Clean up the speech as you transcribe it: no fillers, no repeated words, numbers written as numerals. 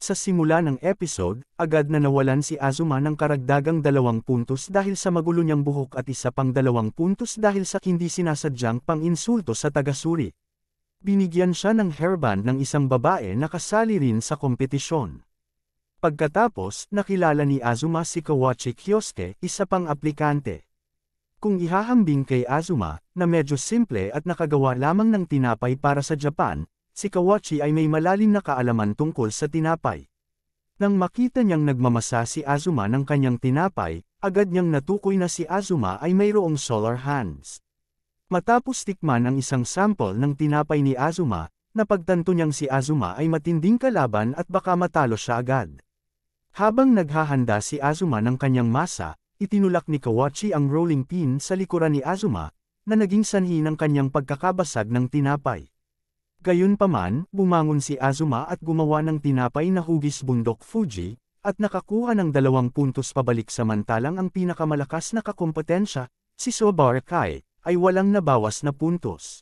Sa simula ng episode, agad na nawalan si Azuma ng karagdagang 2 puntos dahil sa magulo niyang buhok at isa pang 2 puntos dahil sa hindi sinasadyang pang-insulto sa taga-suri. Binigyan siya ng hairband ng isang babae na kasali rin sa kompetisyon. Pagkatapos, nakilala ni Azuma si Kawachi Kyosuke, isa pang aplikante. Kung ihahambing kay Azuma, na medyo simple at nakagawa lamang ng tinapay para sa Japan, si Kawachi ay may malalim na kaalaman tungkol sa tinapay. Nang makita niyang nagmamasa si Azuma ng kanyang tinapay, agad niyang natukoy na si Azuma ay mayroong solar hands. Matapos tikman ang isang sample ng tinapay ni Azuma, napagtanto niyang si Azuma ay matinding kalaban at baka matalo siya agad. Habang naghahanda si Azuma ng kanyang masa, itinulak ni Kawachi ang rolling pin sa likuran ni Azuma, na naging sanhi ng kanyang pagkakabasag ng tinapay. Gayunpaman, bumangon si Azuma at gumawa ng tinapay na hugis bundok Fuji, at nakakuha ng 2 puntos pabalik samantalang ang pinakamalakas na kakompetensya, si Sobara Kai, ay walang nabawas na puntos.